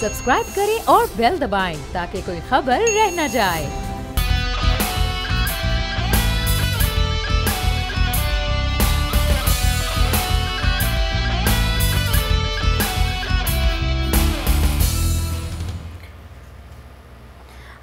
Subscribe करें और bell दबाएं ताकि कोई खबर रह न जाए।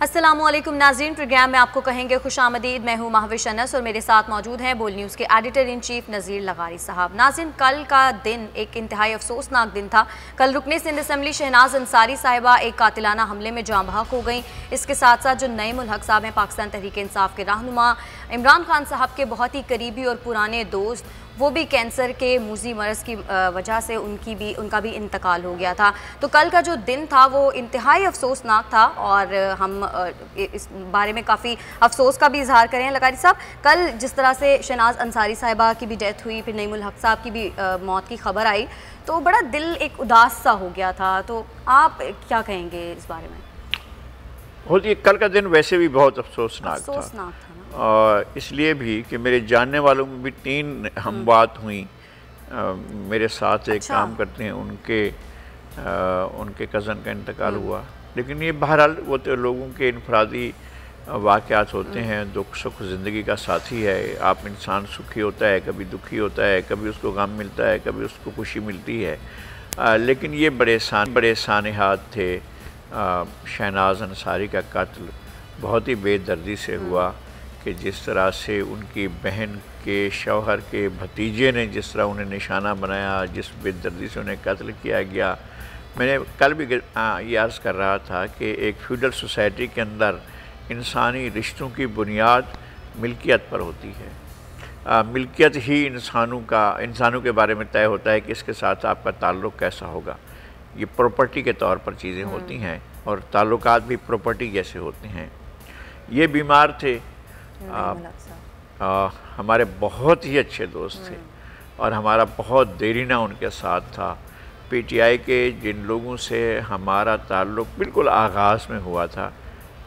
अस्सलामुअलैकुम नाज़रीन, प्रोग्राम में आपको कहेंगे खुशामदीद। मैं हूँ महविश अनस और मेरे साथ मौजूद हैं बोल न्यूज़ के एडिटर इन चीफ नज़ीर लगारी साहब। नाज़रीन, कल का दिन एक इंतहाई अफसोसनाक दिन था। कल रुकने सिंध असम्बली शहनाज अंसारी साहिबा एक कातिलाना हमले में जाँ बहक हो गई। इसके साथ साथ जो नईमुल हक साहब हैं, पाकिस्तान तहरीक इंसाफ के रहनुमा, इमरान खान साहब के बहुत ही करीबी और पुराने दोस्त, वो भी कैंसर के मूजी मर्ज़ की वजह से उनका भी इंतकाल हो गया था। तो कल का जो दिन था वो इंतहाई अफसोसनाक था और हम इस बारे में काफ़ी अफसोस का भी इजहार करें। लगारी साहब, कल जिस तरह से शहनाज अंसारी साहिबा की भी डेथ हुई, फिर नईमुल हक साहब की भी मौत की खबर आई, तो बड़ा दिल एक उदास सा हो गया था। तो आप क्या कहेंगे इस बारे में? बहुत ही कल का दिन वैसे भी बहुत अफसोसनाक था और इसलिए भी कि मेरे जानने वालों में भी 3 हमवात हुई। मेरे साथ एक काम करते हैं, उनके कज़न का इंतकाल हुआ। लेकिन ये बहरहाल वो तो लोगों के इनफरादी वाक़यात होते हैं। दुख सुख ज़िंदगी का साथी है। आप इंसान सुखी होता है, कभी दुखी होता है, कभी उसको गम मिलता है, कभी उसको खुशी मिलती है। लेकिन ये बड़े सानहात थे। शहनाज अंसारी का कत्ल बहुत ही बेदर्दी से हुआ कि जिस तरह से उनकी बहन के शौहर के भतीजे ने जिस तरह उन्हें निशाना बनाया, जिस बेदर्दी से उन्हें कत्ल किया गया। मैंने कल भी ये अर्ज़ कर रहा था कि एक फ्यूडल सोसाइटी के अंदर इंसानी रिश्तों की बुनियाद मिल्कियत पर होती है। मिल्कियत ही इंसानों के बारे में तय होता है कि इसके साथ आपका ताल्लुक़ कैसा होगा। ये प्रॉपर्टी के तौर पर चीज़ें होती हैं और ताल्लुकात भी प्रॉपर्टी जैसे होते हैं। ये बीमार थे, हमारे बहुत ही अच्छे दोस्त थे और हमारा बहुत देरीना उनके साथ था। पीटीआई के जिन लोगों से हमारा ताल्लुक़ बिल्कुल आगाज़ में हुआ था,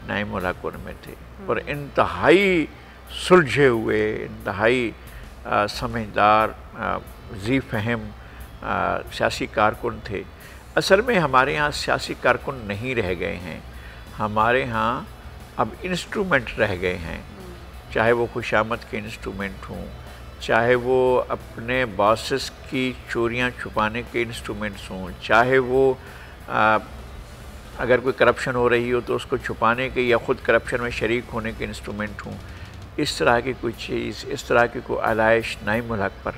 नईमुल हक उनमें थे और इंतहाई सुलझे हुए, इंतहाई समझदार, ज़ी फ़हम सियासी कारकुन थे। असल में हमारे यहाँ सियासी कारकुन नहीं रह गए हैं, हमारे यहाँ अब इंस्ट्रूमेंट रह गए हैं। चाहे वो खुशामद के इंस्ट्रूमेंट हों, चाहे वो अपने बॉसेस की चोरियां छुपाने के इंस्ट्रूमेंट्स हों, चाहे वो अगर कोई करप्शन हो रही हो तो उसको छुपाने के या ख़ुद करप्शन में शरीक होने के इंस्ट्रूमेंट हों। इस तरह की कोई चीज़, इस तरह की कोई आलाइश नईमुल हक पर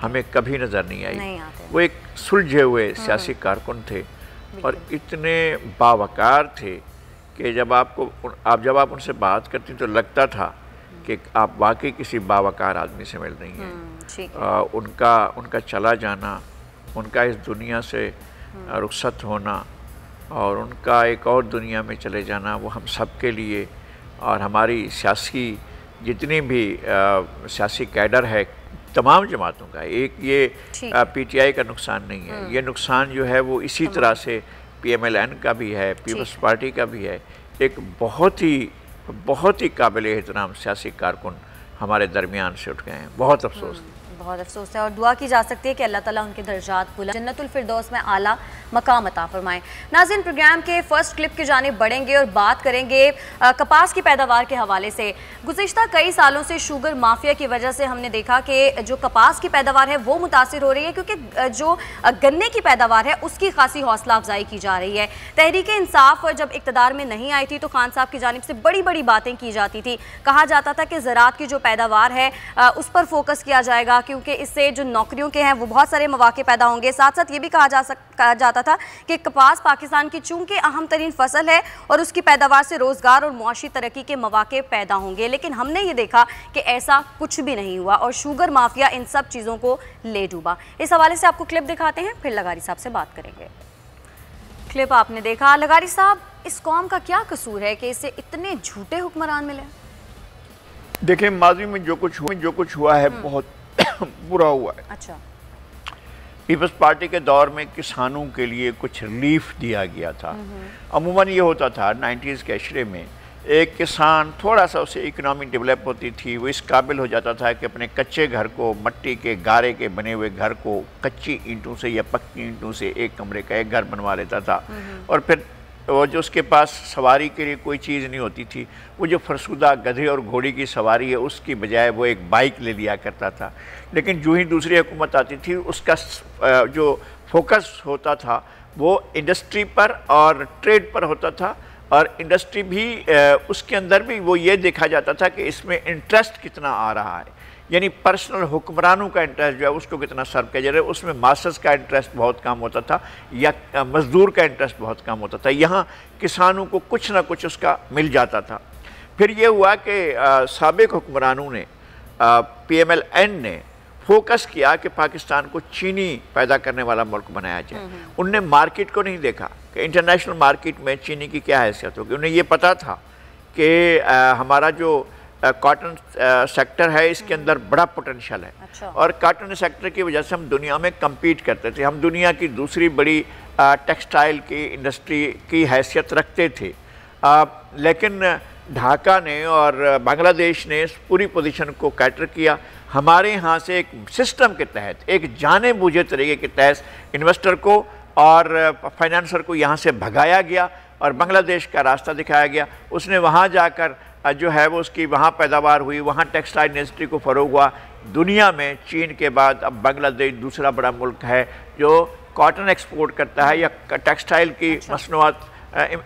हमें कभी नज़र नहीं आई। वो एक सुलझे हुए सियासी कारकुन थे और इतने बावकार थे कि जब आप उनसे बात करती तो लगता था कि आप वाकई किसी बावकार आदमी से मिल रही हैं। उनका चला जाना, उनका इस दुनिया से रुखसत होना और उनका एक और दुनिया में चले जाना, वो हम सब के लिए और हमारी सियासी जितनी भी सियासी कैडर है तमाम जमातों का, एक ये पीटीआई का नुकसान नहीं है। ये नुकसान जो है वो इसी तरह से पीएमएलएन का भी है, पीपल्स पार्टी का भी है। एक बहुत ही काबिल एहतराम सियासी कारकुन हमारे दरमियान से उठ गए हैं। बहुत अफसोस है और दुआ की जा सकती है कि अल्लाह ताला उनके दर्जात बुलंद, जन्नतुल फिरदौस में आला मकाम अता फरमाएं। नाज़रीन, प्रोग्राम के फर्स्ट क्लिप की जानिब बढ़ेंगे और बात करेंगे कपास की पैदावार के हवाले से। गुज़िश्ता कई सालों से शुगर माफिया की वजह से हमने देखा कि जो कपास की पैदावार है वो मुतासिर हो रही है, क्योंकि जो गन्ने की पैदावार है उसकी खासी हौसला अफजाई की जा रही है। तहरीक इंसाफ जब इक़्तिदार में नहीं आई थी तो खान साहब की जानिब से बड़ी बड़ी बातें की जाती थी। कहा जाता था कि ज़राअत की जो पैदावार है उस पर फोकस किया जाएगा, क्योंकि इससे जो नौकरियों के हैं वो बहुत सारे मौके पैदा होंगे। साथ साथ ये भी कहा जाता था कि कपास पाकिस्तान की चूंकि अहम तरीन फसल है और उसकी पैदावार से रोज़गार और मुआशी तरक्की के मौके पैदा होंगे। लेकिन हमने ये देखा कि ऐसा कुछ भी नहीं हुआ और शुगर माफिया इन सब चीज़ों को ले डूबा। इस हवाले से आपको क्लिप दिखाते हैं, फिर लगारी साहब से बात करेंगे। क्लिप आपने देखा। लगारी साहब, इस कौम का क्या कसूर है कि इसे इतने झूठे हुक्मरान मिले? देखिए, माजी में जो कुछ हुआ है बहुत बुरा हुआ है। अच्छा। पीपल्स पार्टी के दौर में किसानों के लिए कुछ रिलीफ दिया गया था। अमूमन ये होता था 90s के अशरे में एक किसान थोड़ा सा उसे इकोनॉमी डेवलप होती थी, वो इस काबिल हो जाता था कि अपने कच्चे घर को, मट्टी के गारे के बने हुए घर को कच्ची ईंटों से या पक्की ईंटों से एक कमरे का एक घर बनवा लेता था। और फिर वो जो उसके पास सवारी के लिए कोई चीज़ नहीं होती थी, वो जो फरसुदा गधे और घोड़ी की सवारी है उसकी बजाय वो एक बाइक ले लिया करता था। लेकिन जो ही दूसरी हुकूमत आती थी उसका जो फोकस होता था वो इंडस्ट्री पर और ट्रेड पर होता था, और इंडस्ट्री भी उसके अंदर भी वो ये देखा जाता था कि इसमें इंटरेस्ट कितना आ रहा है, यानी पर्सनल हुक्मरानों का इंटरेस्ट जो है उसको कितना सर्व किया जा रहा है। उसमें मास्टर्स का इंटरेस्ट बहुत कम होता था या मज़दूर का इंटरेस्ट बहुत कम होता था। यहाँ किसानों को कुछ ना कुछ उसका मिल जाता था। फिर ये हुआ कि साबिक हुक्मरानों ने, PMLN ने फोकस किया कि पाकिस्तान को चीनी पैदा करने वाला मुल्क बनाया जाए। उनने मार्केट को नहीं देखा कि इंटरनेशनल मार्केट में चीनी की क्या हैसियत होगी। उन्हें ये पता था कि हमारा जो कॉटन सेक्टर है इसके अंदर बड़ा पोटेंशियल है। अच्छा। और कॉटन सेक्टर की वजह से हम दुनिया में कम्पीट करते थे, हम दुनिया की दूसरी बड़ी टेक्सटाइल की इंडस्ट्री की हैसियत रखते थे। लेकिन ढाका ने और बांग्लादेश ने इस पूरी पोजीशन को कैटर किया। हमारे यहाँ से एक सिस्टम के तहत, एक जाने बूझे तरीके के तहत इन्वेस्टर को और फाइनेंसर को यहाँ से भगाया गया और बांग्लादेश का रास्ता दिखाया गया। उसने वहाँ जाकर जो है वो उसकी वहाँ पैदावार हुई, वहाँ टेक्सटाइल इंडस्ट्री को फ़रोग हुआ। दुनिया में चीन के बाद अब बांग्लादेश दूसरा बड़ा मुल्क है जो कॉटन एक्सपोर्ट करता है या टेक्सटाइल की मसनूआत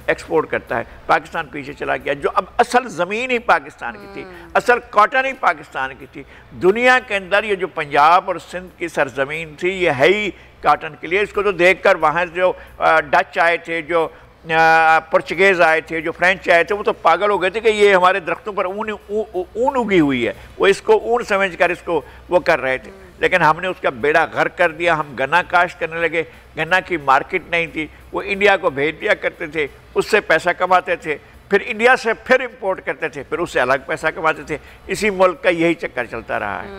एक्सपोर्ट करता है। पाकिस्तान पीछे चला गया। जो अब असल ज़मीन ही पाकिस्तान की थी, असल कॉटन ही पाकिस्तान की थी। दुनिया के अंदर ये जो पंजाब और सिंध की सरजमीन थी ये है ही कॉटन के लिए। इसको तो देखकर वहाँ जो डच आए थे, जो पुर्तगीज़ आए थे, जो फ्रेंच आए थे, वो तो पागल हो गए थे कि ये हमारे दरख्तों पर ऊन उगी हुई है, वो इसको ऊन समझकर इसको वो कर रहे थे। लेकिन हमने उसका बेड़ा गर्क कर दिया। हम गन्ना काश्त करने लगे, गन्ना की मार्केट नहीं थी, वो इंडिया को भेज दिया करते थे, उससे पैसा कमाते थे, फिर इंडिया से फिर इंपोर्ट करते थे, फिर उससे अलग पैसा कमाते थे। इसी मुल्क का यही चक्कर चलता रहा है।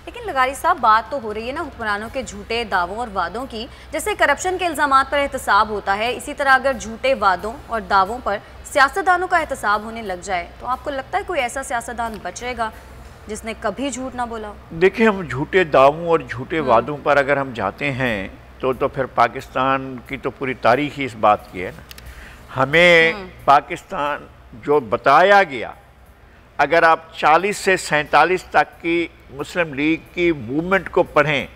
लेकिन लगारी साहब, बात तो हो रही है ना हुक्मरानों के झूठे दावों और वादों की। जैसे करप्शन के इल्ज़ामात पर एहतसाब होता है, इसी तरह अगर झूठे वादों और दावों पर सियासतदानों का एहतसाब होने लग जाए तो आपको लगता है कोई ऐसा सियासतदान बचेगा जिसने कभी झूठ ना बोला? देखिए, हम झूठे दावों और झूठे वादों पर अगर हम जाते हैं तो फिर पाकिस्तान की तो पूरी तारीख ही इस बात की है ना। हमें पाकिस्तान जो बताया गया, अगर आप 40 से 47 तक की मुस्लिम लीग की मूवमेंट को पढ़ें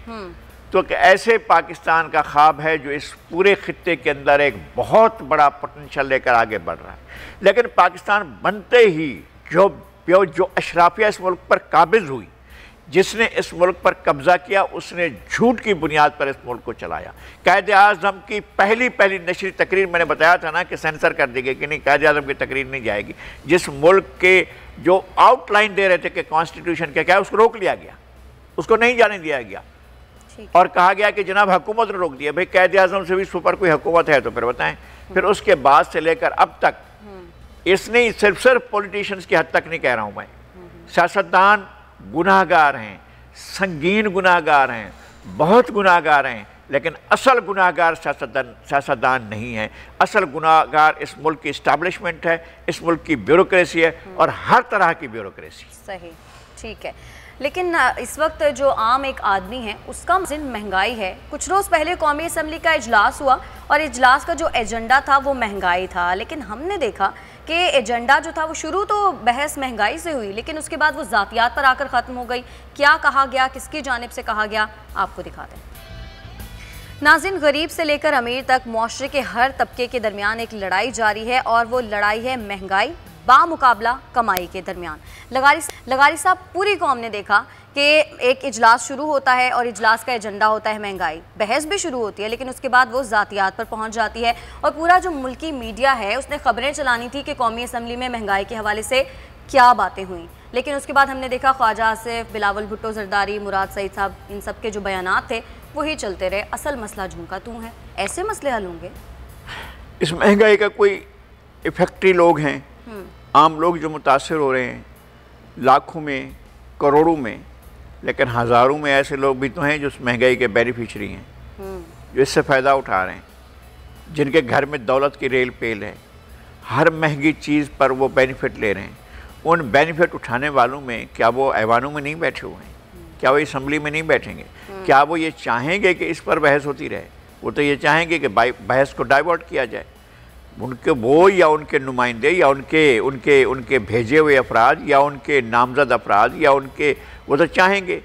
तो ऐसे पाकिस्तान का ख्वाब है जो इस पूरे खित्ते के अंदर एक बहुत बड़ा पोटेंशियल लेकर आगे बढ़ रहा है। लेकिन पाकिस्तान बनते ही जो अशराफिया इस मुल्क पर काबिज हुई, जिसने इस मुल्क पर कब्जा किया, उसने झूठ की बुनियाद पर इस मुल्क को चलाया। कायदे आज़म की पहली नशरी तकरीर मैंने बताया था ना कि सेंसर कर दी गई कि नहीं, कायदे आज़म की तकरीर नहीं जाएगी। जिस मुल्क के जो आउटलाइन दे रहे थे कि कॉन्स्टिट्यूशन क्या है, उसको रोक लिया गया, उसको नहीं जाने दिया गया और कहा गया कि जनाब हुकूमत ने रोक दिया। भाई, कायदे आज़म से भी सुपर कोई हुकूमत है तो फिर बताएं। फिर उसके बाद से लेकर अब तक इसने सिर्फ पॉलिटिशियंस की हद तक नहीं कह रहा हूँ मैं, सियासतदान गुनाहगार हैं, संगीन गुनाहगार हैं, बहुत गुनाहगार हैं, लेकिन असल गुनाहगार सियासतदान नहीं है। असल गुनाहगार इस मुल्क की इस्टेब्लिशमेंट है, इस मुल्क की ब्यूरोक्रेसी है और हर तरह की ब्यूरोक्रेसी। सही, ठीक है। लेकिन इस वक्त जो आम एक आदमी है उसका मसला महंगाई है। कुछ रोज़ पहले कौमी असम्बली का इजलास हुआ और इजलास का जो एजेंडा था वो महंगाई था, लेकिन हमने देखा कि एजेंडा जो था वो शुरू तो बहस महंगाई से हुई, लेकिन उसके बाद वो ज़ातियात पर आकर ख़त्म हो गई। क्या कहा गया, किसकी जानिब से कहा गया, आपको दिखाते हैं। नाज़रीन, गरीब से लेकर अमीर तक मुआशरे के हर तबके के दरमियान एक लड़ाई जारी है और वो लड़ाई है महंगाई बामुकाबला कमाई के दरमियान। लगारी साहब, पूरी कौम ने देखा कि एक इजलास शुरू होता है और इजलास का एजेंडा होता है महंगाई। बहस भी शुरू होती है, लेकिन उसके बाद वो ज़ातियात पर पहुंच जाती है और पूरा जो मुल्की मीडिया है उसने खबरें चलानी थी कि कौमी असम्बली में महंगाई के हवाले से क्या बातें हुई। लेकिन उसके बाद हमने देखा ख्वाजा आसिफ, बिलावल भुट्टो जरदारी, मुराद सईद साहब, इन सब के जो बयानात थे वही चलते रहे। असल मसला झुमका तू है। ऐसे मसले हल होंगे? इस महंगाई का कोई इफेक्टरी लोग हैं, आम लोग जो मुतासर हो रहे हैं, लाखों में, करोड़ों में, लेकिन हज़ारों में ऐसे लोग भी तो हैं जो इस महंगाई के बेनिफिशरी हैं, जो इससे फ़ायदा उठा रहे हैं, जिनके घर में दौलत की रेल पेल है। हर महंगी चीज़ पर वो बेनिफिट ले रहे हैं। उन बेनिफिट उठाने वालों में क्या वो ऐवानों में नहीं बैठे हुए हैं? क्या वो असम्बली में नहीं बैठेंगे? क्या वो ये चाहेंगे कि इस पर बहस होती रहे? वो तो ये चाहेंगे कि बहस को डाइवर्ट किया जाए। उनके वो या उनके नुमाइंदे या उनके उनके उनके भेजे हुए अफराद या उनके नामजद अफराद या उनके, वो तो चाहेंगे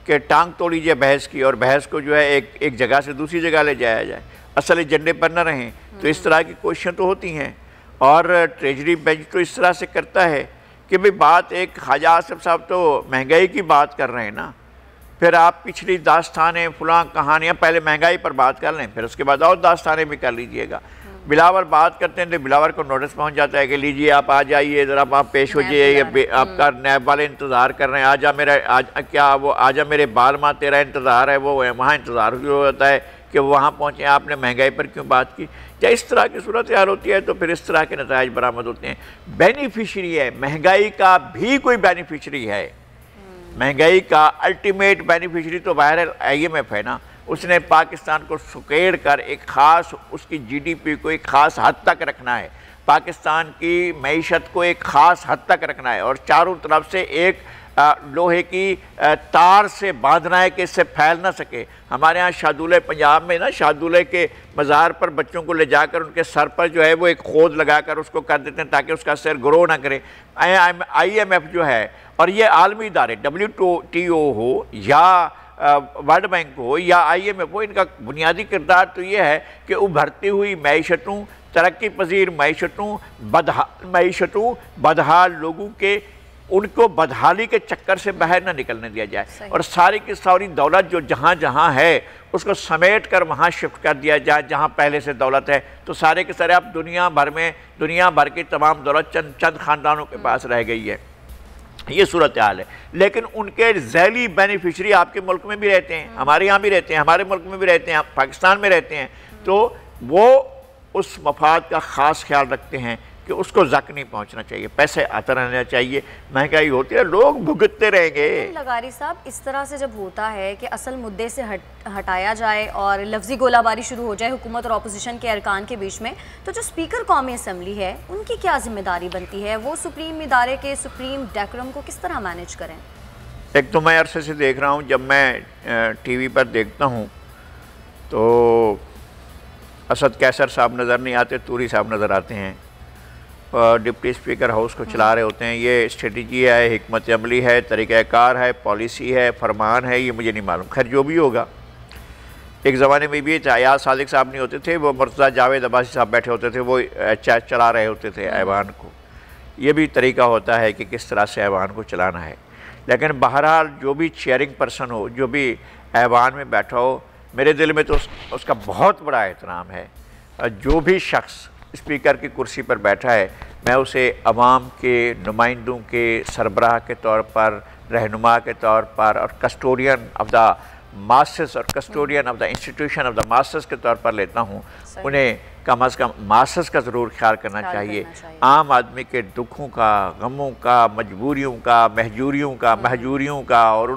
कि टांग तोड़ लीजिए बहस की और बहस को जो है एक जगह से दूसरी जगह ले जाया जाए, असल एजेंडे पर न रहें। तो इस तरह की कोशिशें तो होती हैं और ट्रेजरी बेंच तो इस तरह से करता है कि भाई बात एक ख्वाजा आसिफ साहब तो महंगाई की बात कर रहे हैं ना, फिर आप पिछली दास्तानें फलां कहानियाँ पहले महंगाई पर बात कर लें, फिर उसके बाद और दास्तानें भी कर लीजिएगा। बिलावर बात करते हैं तो बिलावर को नोटिस पहुंच जाता है कि लीजिए आप आ जाइए ज़रा, आप पेश हो जाइए, आपका नैब वाले इंतज़ार कर रहे हैं, आजा मेरा आजा मेरे बाल माँ तेरा इंतज़ार है, वो वहाँ इंतज़ार हो जाता है कि वहाँ पहुँचे, आपने महंगाई पर क्यों बात की। या इस तरह की सूरत हाल होती है तो फिर इस तरह के नताइज बरामद होते हैं। बेनिफिशरी है महंगाई का भी कोई बेनिफिशरी है, महंगाई का अल्टीमेट बेनिफिशरी तो बहरहाल IMF है ना। उसने पाकिस्तान को सुकेड़ कर एक ख़ास उसकी GDP को एक ख़ास हद तक रखना है, पाकिस्तान की मईशत को एक ख़ास हद तक रखना है और चारों तरफ से एक लोहे की तार से बांधना है कि इससे फैल ना सके। हमारे यहाँ शाहदुल्ले पंजाब में ना, शाहदुल्ले के मज़ार पर बच्चों को ले जाकर उनके सर पर जो है वो एक खोद लगाकर उसको कर देते हैं ताकि उसका सिर ग्रो ना करे। IMF जो है और ये आलमी इदारे WTO हो या वर्ल्ड बैंक हो या IMF हो, इनका बुनियादी किरदार तो ये है कि उभरती हुई मैशतों, तरक्की पजीर मैशतों, बदहाल लोगों के उनको बदहाली के चक्कर से बाहर ना निकलने दिया जाए और सारी की सारी दौलत जो जहाँ जहाँ है उसको समेट कर वहाँ शिफ्ट कर दिया जाए जहाँ पहले से दौलत है। तो सारे के सारे अब दुनिया भर की तमाम दौलत चंद ख़ानदानों के पास रह गई है। ये सूरत हाल है। लेकिन उनके ज़ैली बेनिफिशरी आपके मुल्क में भी रहते हैं, हमारे यहाँ भी रहते हैं, हमारे मुल्क में भी रहते हैं, पाकिस्तान में रहते हैं। तो वो उस मफाद का ख़ास ख्याल रखते हैं कि उसको ज़क नहीं पहुंचना चाहिए, पैसे आता रहना चाहिए, महंगाई होती है, लोग भुगतते रहेंगे। लगारी साहब, इस तरह से जब होता है कि असल मुद्दे से हटाया जाए और लफ्ज़ी गोलाबारी शुरू हो जाए हुकूमत और अपोजिशन के अरकान के बीच में, तो जो स्पीकर कौमी असम्बली है उनकी क्या जिम्मेदारी बनती है? वो सुप्रीम इदारे के सुप्रीम डेकोरम को किस तरह मैनेज करें? एक तो मैं अरसे से देख रहा हूँ, जब मैं TV पर देखता हूँ तो असद कैसर साहब नज़र नहीं आते, तूरी साहब नज़र आते हैं और डिप्टी स्पीकर हाउस को चला रहे होते हैं। ये स्ट्रेटजी है, हिकमत अमली है, तरीक़ाकार है, पॉलिसी है, फरमान है, ये मुझे नहीं मालूम। खैर जो भी होगा, एक ज़माने में भी अयाज सादिक साहब नहीं होते थे, वो मुर्तज़ा जावेद अब्बासी साहब बैठे होते थे, वो चला रहे होते थे ऐवान को। ये भी तरीका होता है कि किस तरह से ऐवान को चलाना है। लेकिन बहरहाल जो भी चेयरिंग पर्सन हो, जो भी ऐवान में बैठा हो, मेरे दिल में तो उसका बहुत बड़ा एहतराम है। जो भी शख्स स्पीकर की कुर्सी पर बैठा है, मैं उसे अवाम के नुमाइंदों के सरबराह के तौर पर, रहनुमा के तौर पर और कस्टोडियन ऑफ द मास्टर्स और custodian of the institution of the masters के तौर पर लेता हूँ। उन्हें कम अज़ कम मास्टर्स का ज़रूर ख्याल करना चाहिए, आम आदमी के दुखों का, गमों का, मजबूरियों का, महजूरियों का और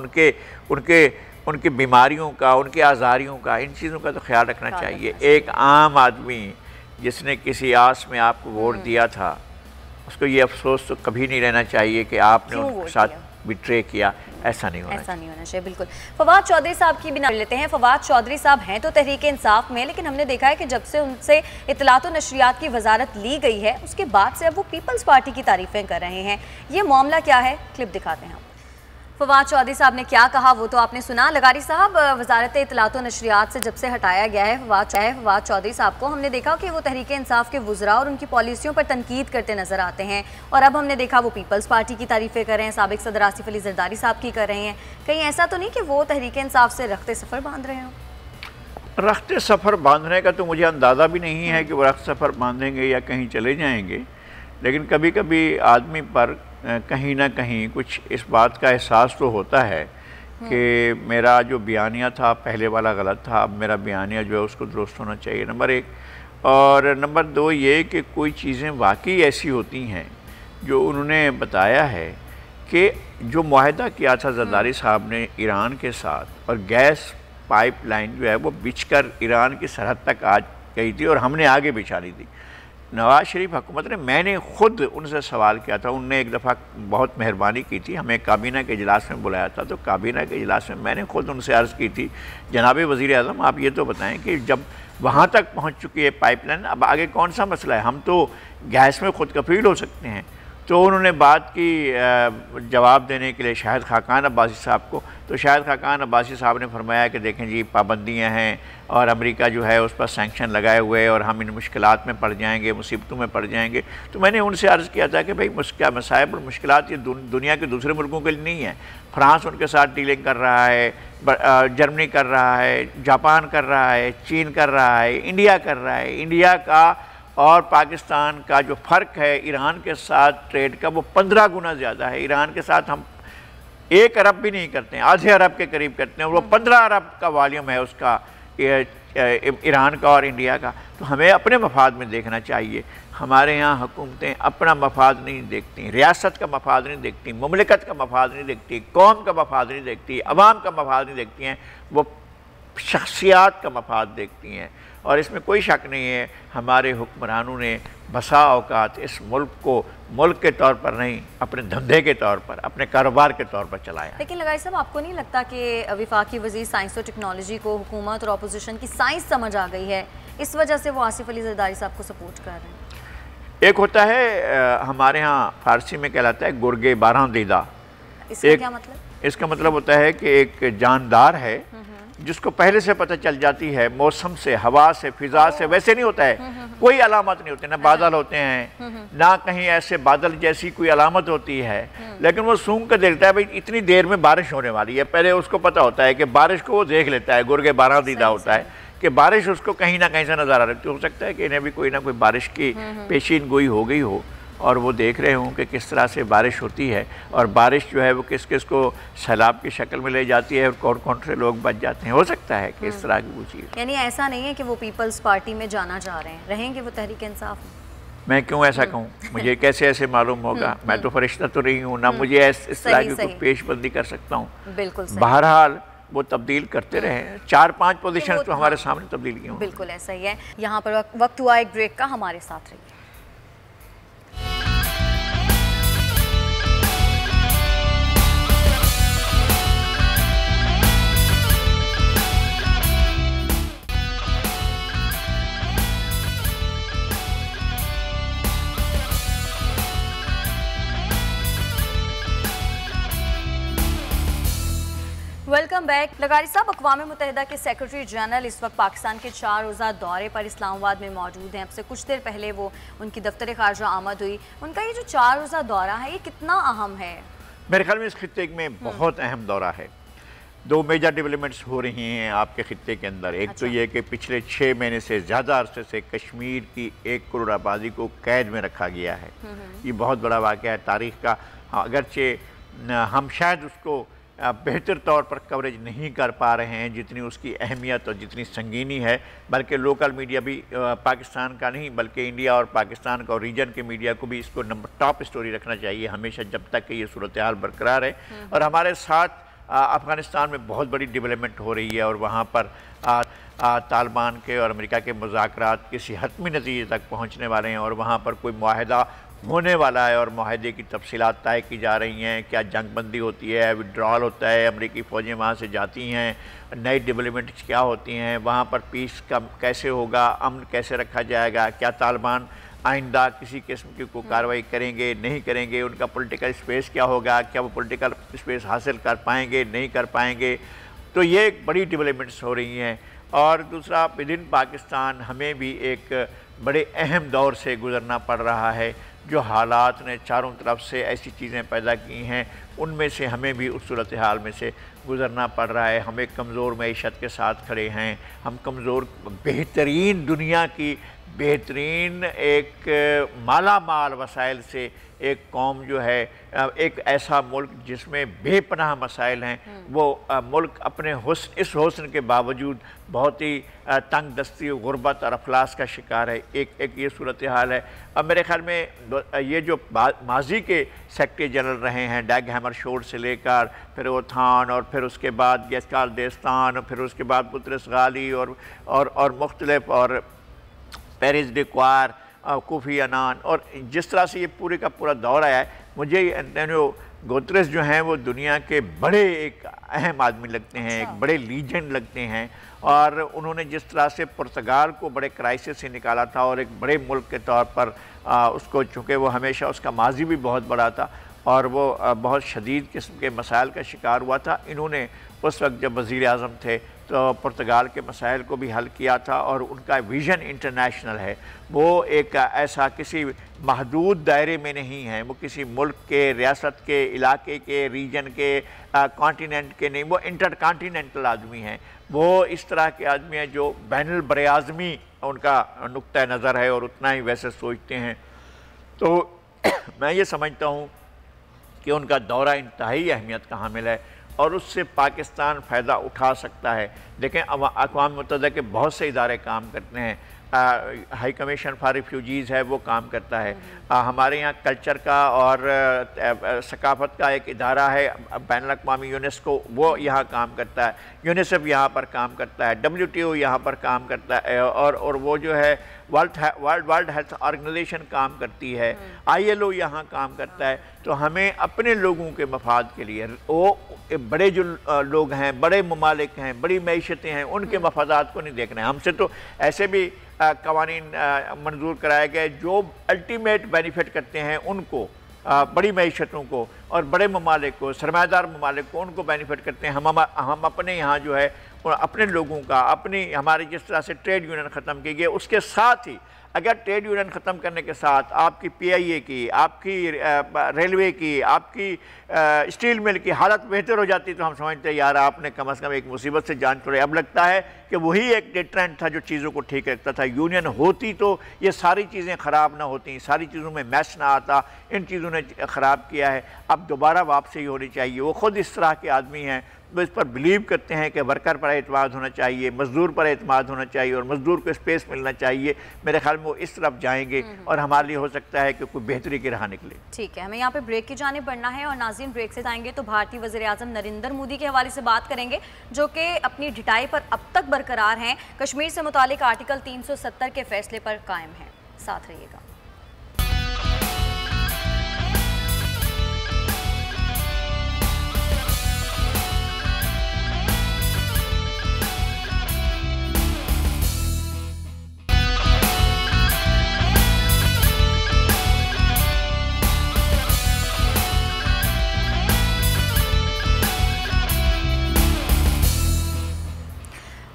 उनके बीमारियों का, उनके आज़ारियों का, इन चीज़ों का तो ख्याल रखना चाहिए। एक आम आदमी जिसने किसी आस में आपको वोट दिया था, उसको ये अफसोस तो कभी नहीं रहना चाहिए कि आपने उनके साथ बिट्रे किया। ऐसा नहीं होना चाहिए। बिल्कुल। फवाद चौधरी साहब की भी लेते हैं। फवाद चौधरी साहब हैं तो तहरीक इंसाफ में, लेकिन हमने देखा है कि जब से उनसे इत्तलात व नशरियात की वजारत ली गई है उसके बाद से अब वो पीपल्स पार्टी की तारीफें कर रहे हैं। ये मामला क्या है, क्लिप दिखाते हैं। फवाद चौधरी साहब ने क्या कहा वो तो आपने सुना। लगारी साहब, वजारत इत्तलात व नशरियात से जब से हटाया गया है फवाद चौधरी साहब को, हमने देखा कि वो तहरीक इंसाफ के वुज़रा और उनकी पॉलिसियों पर तनकीद करते नजर आते हैं और अब हमने देखा वो पीपल्स पार्टी की तारीफ़ें कर रहे हैं, साबिक सदर आसिफ अली जरदारी साहब की कर रहे हैं। कहीं ऐसा तो नहीं कि वो तहरीक इंसाफ से रख्ते सफ़र बांध रहे हों? रख्ते सफ़र बांधने का तो मुझे अंदाज़ा भी नहीं है कि वो रख्त सफ़र बांधेंगे या कहीं चले जाएंगे, लेकिन कभी कभी आदमी पर कहीं ना कहीं कुछ इस बात का एहसास तो होता है कि मेरा जो बयानिया था पहले वाला गलत था, अब मेरा बयानिया जो है उसको दुरुस्त होना चाहिए, नंबर एक। और नंबर दो ये कि कोई चीज़ें वाकई ऐसी होती हैं जो उन्होंने बताया है कि जो मुआहदा किया था जरदारी साहब ने ईरान के साथ, और गैस पाइपलाइन जो है वो बिछकर ईरान की सरहद तक आ गई थी और हमने आगे बिछा ली थी। नवाज़ शरीफ हुकूमत ने, मैंने ख़ुद उनसे सवाल किया था, उनने एक दफ़ा बहुत मेहरबानी की थी, हमें काबीना के इजलास में बुलाया था, तो काबीना के इजलास में मैंने ख़ुद उनसे अर्ज़ की थी, जनाब वज़ीर आज़म आप ये तो बताएं कि जब वहाँ तक पहुँच चुकी है पाइपलाइन, अब आगे कौन सा मसला है, हम तो गैस में खुद कफ़ील हो सकते हैं। तो उन्होंने बात की जवाब देने के लिए शाहिद खाकान अब्बासी साहब को, तो शाहिद खाकान अब्बासी साहब ने फरमाया कि देखें जी पाबंदियाँ हैं और अमेरिका जो है उस पर सैंक्शन लगाए हुए है और हम इन मुश्किलात में पड़ जाएंगे, मुसीबतों में पड़ जाएंगे। तो मैंने उनसे अर्ज़ किया था कि भाई क्या मसाइब और मुश्किलात ये दुनिया के दूसरे मुल्कों के लिए नहीं है। फ्रांस उनके साथ डीलिंग कर रहा है, जर्मनी कर रहा है, जापान कर रहा है, चीन कर रहा है, इंडिया कर रहा है। इंडिया का और पाकिस्तान का जो फ़र्क है ईरान के साथ ट्रेड का, वो 15 गुना ज़्यादा है। ईरान के साथ हम 1 अरब भी नहीं करते हैं, आधे अरब के करीब करते हैं, वो 15 अरब का वॉल्यूम है उसका, ईरान का और इंडिया का। तो हमें अपने मफाद में देखना चाहिए। हमारे यहाँ हुकूमतें अपना मफाद नहीं देखती, रियासत का मफाद नहीं देखती, मुमलिकत का मफाद नहीं देखती, कौम का मफाद नहीं देखती, अवाम का मफाद नहीं देखती हैं, वो शख्सियात का मफाद देखती हैं। और इसमें कोई शक नहीं है हमारे हुक्मरानों ने बसा औकात इस मुल्क को मुल्क के तौर पर नहीं, अपने धंधे के तौर पर, अपने कारोबार के तौर पर चलाया। लेकिन लगाई साहब, आपको नहीं लगता कि वफाकी वज़ीर साइंस और टेक्नोलॉजी को हुकूमत और अपोजिशन की साइंस समझ आ गई है, इस वजह से वो आसिफ अली ज़रदारी साहब को सपोर्ट कर रहे हैं? एक होता है हमारे यहाँ फ़ारसी में कहलाता है गुर्गे 12 दीदा। इसका क्या मतलब? इसका मतलब होता है कि एक जानदार है जिसको पहले से पता चल जाती है, मौसम से, हवा से, फिजा से। वैसे नहीं होता है, कोई अलामत नहीं होती, ना बादल होते हैं, ना कहीं ऐसे बादल जैसी कोई अलामत होती है, लेकिन वो सूंघ कर देखता है भाई इतनी देर में बारिश होने वाली है। पहले उसको पता होता है कि बारिश को वो देख लेता है, गुर्गे 12 दीदा होता है कि बारिश उसको कहीं ना कहीं से नज़र आ रही है। हो सकता है कि इन्हें भी कोई ना कोई बारिश की पेशीन गोई हो गई हो और वो देख रहे हों कि किस तरह से बारिश होती है और बारिश जो है वो किस किस को सैलाब की शक्ल में ले जाती है और कौन कौन से लोग बच जाते हैं। हो सकता है कि इस तरह की वो चीज़, यानी ऐसा नहीं है कि वो पीपल्स पार्टी में जाना चाह रहे हैं, रहेंगे वो तहरीक इंसाफ में। मैं क्यों ऐसा कहूँ, मुझे कैसे ऐसे मालूम होगा? मैं तो फरिश्ता तो नहीं हूँ ना, मुझे इस तरह की कोई पेशबंदी कर सकता हूँ। बिल्कुल, बहरहाल वो तब्दील करते रहे, 4-5 पोजीशन तो हमारे सामने तब्दील की हों। बिल्कुल ऐसा ही है। यहाँ पर वक्त हुआ एक ब्रेक का, हमारे साथ रहिए। Welcome back. लगारी साहब, अक़वाम मुत्तहिदा के सेक्रेटरी जनरल इस वक्त पाकिस्तान के 4 रोज़ा दौरे पर इस्लामाबाद में मौजूद हैं। अब से कुछ देर पहले वो उनकी दफ्तर ख़ारजा आमद हुई। उनका ये जो 4 रोज़ा दौरा है, ये कितना अहम है? मेरे ख्याल में इस खित्ते में बहुत अहम दौरा है। 2 मेजर डेवलपमेंट्स हो रही हैं आपके खित्ते के अंदर। एक तो ये कि पिछले 6 महीने से ज़्यादा अरसे से कश्मीर की 1 करोड़ आबादी को कैद में रखा गया है। ये बहुत बड़ा वाक़या है तारीख़ का। अगरचे हम शायद उसको बेहतर तौर पर कवरेज नहीं कर पा रहे हैं जितनी उसकी अहमियत और जितनी संगीनी है, बल्कि लोकल मीडिया भी पाकिस्तान का नहीं बल्कि इंडिया और पाकिस्तान का और रीजन के मीडिया को भी इसको टॉप स्टोरी रखना चाहिए हमेशा, जब तक कि ये सूरत हाल बरकरार है। और हमारे साथ अफ़गानिस्तान में बहुत बड़ी डेवलपमेंट हो रही है और वहाँ पर तालिबान के और अमेरिका के मुज़ाकरात किसी हतमी नतीजे तक पहुँचने वाले हैं और वहाँ पर कोई मुआहदा होने वाला है और माहदे की तफसीलात तय की जा रही हैं। क्या जंगबंदी होती है, विड्रॉल होता है, अमरीकी फ़ौजें वहाँ से जाती हैं, नई डेवलपमेंट्स क्या होती हैं, वहाँ पर पीस का कैसे होगा, अमन कैसे रखा जाएगा, क्या तालिबान आइंदा किसी किस्म की कोई कार्रवाई करेंगे नहीं करेंगे, उनका पॉलिटिकल स्पेस क्या होगा, क्या वो पॉलिटिकल स्पेस हासिल कर पाएंगे नहीं कर पाएंगे। तो ये एक बड़ी डेवलपमेंट्स हो रही हैं। और दूसरा, विद इन पाकिस्तान हमें भी एक बड़े अहम दौर से गुज़रना पड़ रहा है। जो हालात ने चारों तरफ से ऐसी चीज़ें पैदा की हैं, उनमें से हमें भी उस सूरत हाल में से गुज़रना पड़ रहा है। हम एक कमज़ोर मईशत के साथ खड़े हैं, हम कमज़ोर, बेहतरीन दुनिया की बेहतरीन एक माला माल वसाइल से एक कौम जो है, एक ऐसा मुल्क जिसमें बेपनाह मसाइल हैं, वो मुल्क अपने हुस्न, इस हुस्न के बावजूद बहुत ही तंग दस्ती, गुर्बत और अफलास का शिकार है। एक ये सूरत हाल है। अब मेरे ख्याल में ये जो माजी के सेक्रेटरी जनरल रहे हैं, डैग हैमरशोल्ड से लेकर फिर वो थान और फिर उसके बाद गेस्काल देस्तान, फिर उसके बाद बुतरस गाली और मुख्तलिफ और पेरिस डिक्वार कोफी अनान, और जिस तरह से ये पूरे का पूरा दौर आया है, मुझे एंटोनियो गुतेरेस जो हैं वो दुनिया के बड़े एक अहम आदमी लगते हैं, एक बड़े लीजेंड लगते हैं। और उन्होंने जिस तरह से पुर्तगाल को बड़े क्राइसिस से निकाला था और एक बड़े मुल्क के तौर पर उसको, चूँकि वो हमेशा उसका माजी भी बहुत बड़ा था और वो बहुत शदीद किस्म के मसाइल का शिकार हुआ था, इन्होंने उस वक्त जब वज़ीर आज़म थे तो पुर्तगाल के मसाइल को भी हल किया था। और उनका विज़न इंटरनेशनल है, वो एक ऐसा किसी महदूद दायरे में नहीं है, वो किसी मुल्क के, रियासत के, इलाके के, रीजन के, कॉन्टिनेंट के नहीं, वो इंटर कॉन्टिनेंटल आदमी हैं। वो इस तरह के आदमी हैं जो बैनुल बरआज़मी उनका नुक्ता नज़र है और उतना ही वैसे सोचते हैं। तो मैं ये समझता हूँ कि उनका दौरा इंतहाई अहमियत का हामिल है और उससे पाकिस्तान फ़ायदा उठा सकता है। देखें, अक़वाम मुत्तहिदा के बहुत से इदारे काम करते हैं, हाई कमीशन फॉर रिफ्यूजीज़ है वो काम करता है, हमारे यहाँ कल्चर का और सकाफ़त का एक इदारा है बैनुल-अक़वामी यूनेस्को, वो यहाँ काम करता है, यूनिसेफ यहाँ पर काम करता है, WTO यहाँ पर काम करता है, और वो जो है वर्ल्ड हेल्थ ऑर्गेनाइजेशन काम करती है, ILO यहाँ काम करता है। तो हमें अपने लोगों के मफाद के लिए, वो बड़े जो लोग हैं, बड़े ममालिक हैं, बड़ी मईशतें हैं, उनके मफादात को नहीं देखना है। हमसे तो ऐसे भी कवानीन मंजूर कराए गए जो अल्टीमेट बेनिफिट करते हैं उनको, बड़ी मईशतों को और बड़े ममालिक को, सरमायादार ममालिक को, उनको बेनिफिट करते हैं। हम अपने यहाँ जो है अपने लोगों का, अपनी हमारे जिस तरह से ट्रेड यूनियन ख़त्म की गई, उसके साथ ही अगर ट्रेड यूनियन ख़त्म करने के साथ आपकी PIA की, आपकी रेलवे की, आपकी स्टील मिल की हालत बेहतर हो जाती तो हम समझते हैं यार आपने कम अज़ कम एक मुसीबत से जान छोड़ी। अब लगता है कि वही एक डिटरेंट था जो चीज़ों को ठीक रखता था। यूनियन होती तो ये सारी चीज़ें ख़राब ना होती, सारी चीज़ों में मैच ना आता, इन चीज़ों ने ख़राब किया है। अब दोबारा वापसी होनी चाहिए। वो ख़ुद इस तरह के आदमी हैं, वो इस पर बिलीव करते हैं कि वर्कर पर एतमाद होना चाहिए, मज़दूर पर एतमाद होना चाहिए और मज़दूर को स्पेस मिलना चाहिए। मेरे ख्याल में वो इस तरफ जाएंगे और हमारे लिए हो सकता है कि कोई बेहतरी की राह निकले। ठीक है, हमें यहाँ पे ब्रेक की जाने बढ़ना है और नाज़रीन ब्रेक से जाएंगे तो भारतीय वज़ीर आज़म नरेंद्र मोदी के हवाले से बात करेंगे जो कि अपनी ढिठाई पर अब तक बरकरार हैं, कश्मीर से मुतालिक आर्टिकल 370 के फैसले पर कायम हैं। साथ रहिएगा।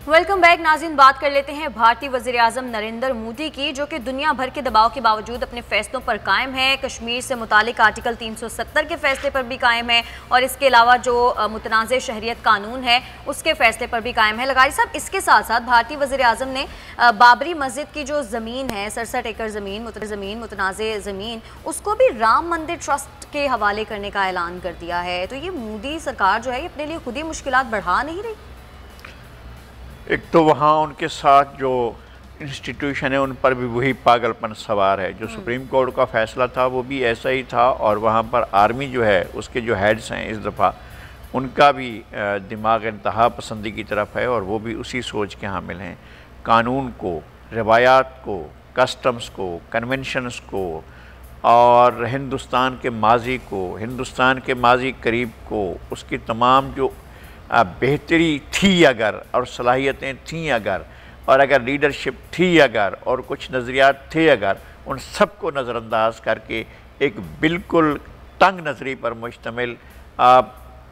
वेलकम बैक नाज़रीन, बात कर लेते हैं भारतीय वज़ीर आज़म नरेंद्र मोदी की जो कि दुनिया भर के दबाव के बावजूद अपने फैसलों पर कायम है। कश्मीर से मुतालिक आर्टिकल 370 के फैसले पर भी कायम है और इसके अलावा जो मुतनाज़ शहरियत कानून है उसके फैसले पर भी कायम है। लगारी साहब, इसके साथ साथ भारतीय वज़ीर आज़म ने बाबरी मस्जिद की जो ज़मीन है, 67 एकड़ ज़मीन मुतनाज़ ज़मीन, उसको भी राम मंदिर ट्रस्ट के हवाले करने का ऐलान कर दिया है। तो ये मोदी सरकार जो है ये अपने लिए खुद ही मुश्किलात बढ़ा नहीं रही? एक तो वहाँ उनके साथ जो इंस्टीट्यूशन है उन पर भी वही पागलपन सवार है। जो सुप्रीम कोर्ट का फ़ैसला था वो भी ऐसा ही था और वहाँ पर आर्मी जो है उसके जो हेड्स हैं इस दफ़ा उनका भी दिमाग इंतहा पसंदी की तरफ है और वो भी उसी सोच के हामिल हैं। कानून को, रवायात को, कस्टम्स को, कन्वेंशंस को और हिंदुस्तान के माजी को, हिंदुस्तान के माजी करीब को, उसकी तमाम जो बेहतरी थी अगर और सलाहियतें थीं अगर और अगर लीडरशिप थी अगर और कुछ नज़रियात थे अगर, उन सब को नज़रअंदाज करके एक बिल्कुल तंग नज़री पर मुश्तमिल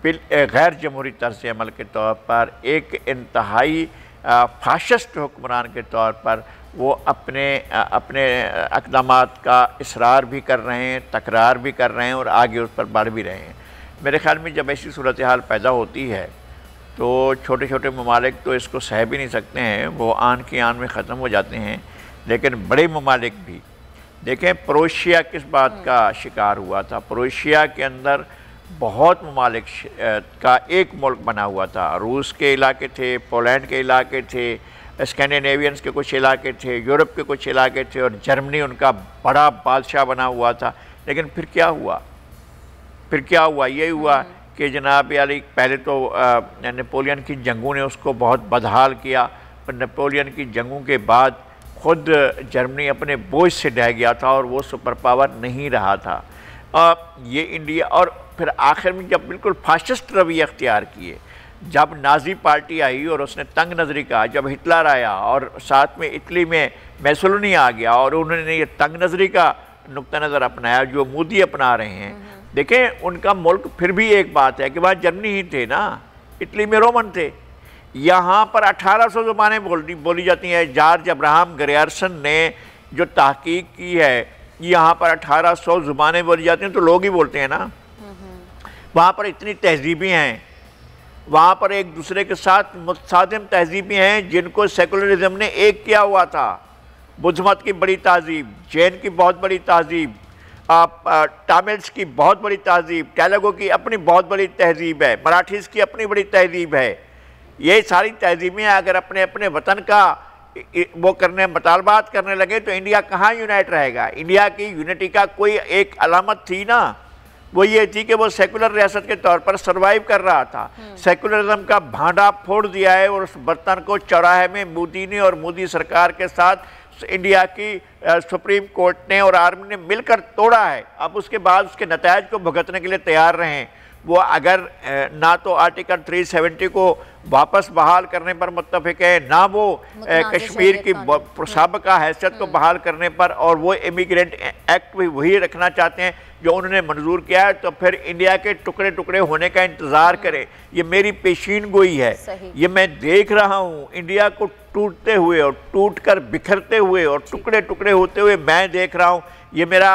गैर जमहूरी तर्ज़ अमल के तौर पर एक इंतहाई फाशिस्ट हुक्मरान के तौर पर वो अपने अक़दामात का इसरार भी कर रहे हैं, तकरार भी कर रहे हैं और आगे उस पर बढ़ भी रहे हैं। मेरे ख़्याल में जब ऐसी सूरत हाल पैदा होती है तो छोटे छोटे ममालिक तो इसको सह भी नहीं सकते हैं, वो आन की आन में ख़त्म हो जाते हैं। लेकिन बड़े ममालिक भी देखें, क्रोएशिया किस बात का शिकार हुआ था। क्रोएशिया के अंदर बहुत ममालिक का एक मुल्क बना हुआ था। रूस के इलाके थे, पोलैंड के इलाके थे, स्कैंडिनेवियंस के कुछ इलाके थे, यूरोप के कुछ इलाके थे और जर्मनी उनका बड़ा बादशाह बना हुआ था। लेकिन फिर क्या हुआ? यही हुआ कि जनाब अली पहले तो नेपोलियन की जंगों ने उसको बहुत बदहाल किया, पर नेपोलियन की जंगों के बाद खुद जर्मनी अपने बोझ से ढह गया था और वो सुपर पावर नहीं रहा था। ये इंडिया, और फिर आखिर में जब बिल्कुल फाशिस्ट रवैया अख्तियार किए, जब नाजी पार्टी आई और उसने तंग नज़री का, जब हिटलर आया और साथ में इटली में मैसोलिनी आ गया और उन्होंने ये तंग नज़री का नुक्ता नज़र अपनाया जो मोदी अपना रहे हैं। देखें, उनका मुल्क फिर भी एक बात है कि वहाँ जर्मनी ही थे ना, इटली में रोमन थे। यहाँ पर 1800 ज़ुबानें बोली जाती हैं। जॉर्ज अब्राहम ग्रियर्सन ने जो तहकीक की है, यहाँ पर 1800 ज़ुबानें बोली जाती हैं, तो लोग ही बोलते हैं ना। वहाँ पर इतनी तहजीबें हैं, वहाँ पर एक दूसरे के साथ मुतसादिम तहजीबें हैं जिनको सेकुलरिज्म ने एक किया हुआ था। बुद्ध मत की बड़ी तहजीब, जैन की बहुत बड़ी तहजीब, टामिल्स की बहुत बड़ी तहजीब, तेलुगु की अपनी बहुत बड़ी तहजीब है, मराठीज़ की अपनी बड़ी तहजीब है। ये सारी तहजीबें अगर अपने अपने वतन का वो करने मुतालबात करने लगे तो इंडिया कहाँ यूनाइट रहेगा। इंडिया की यूनिटी का कोई एक अलामत थी ना, वो ये थी कि वो सेकुलर रियासत के तौर पर सर्वाइव कर रहा था। सेकुलरिज्म का भांडा फोड़ दिया है और उस बर्तन को चौराहे में मोदी ने और मोदी सरकार के साथ इंडिया की सुप्रीम कोर्ट ने और आर्मी ने मिलकर तोड़ा है। अब उसके बाद उसके नतायज को भुगतने के लिए तैयार रहें। वो अगर ना तो आर्टिकल 370 को वापस बहाल करने पर मुत्तफिक है, ना वो कश्मीर की साबिका हैसियत को बहाल करने पर, और वो इमिग्रेंट एक्ट भी वही रखना चाहते हैं जो उन्होंने मंजूर किया है, तो फिर इंडिया के टुकड़े टुकड़े होने का इंतज़ार करें। ये मेरी पेशीन गोई है, ये मैं देख रहा हूँ इंडिया को टूटते हुए और टूट कर बिखरते हुए और टुकड़े टुकड़े होते हुए मैं देख रहा हूँ। ये मेरा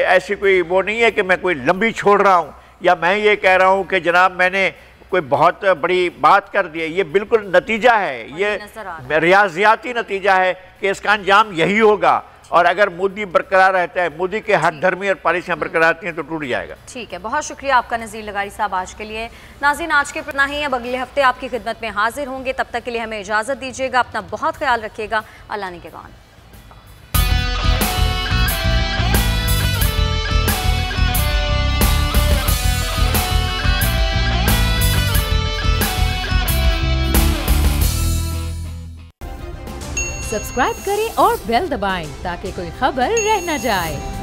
ऐसी कोई वो नहीं है कि मैं कोई लंबी छोड़ रहा हूँ या मैं ये कह रहा हूँ कि जनाब मैंने कोई बहुत बड़ी बात कर दी है। ये बिल्कुल नतीजा है, ये रियाजियाती नतीजा है कि इसका अंजाम यही होगा। और अगर मोदी बरकरार रहता है, मोदी के हर धर्मी और पॉलिसियाँ बरकरार रहती हैं तो टूट जाएगा। ठीक है, बहुत शुक्रिया आपका नज़ीर लगारी साहब आज के लिए। नाज़रीन, आज के इतना ही। अब अगले हफ्ते आपकी खिदमत में हाजिर होंगे, तब तक के लिए हमें इजाज़त दीजिएगा। अपना बहुत ख्याल रखिएगा। अल्लाह निगहबान। सब्सक्राइब करें और बेल दबाएं ताकि कोई खबर रह न जाए।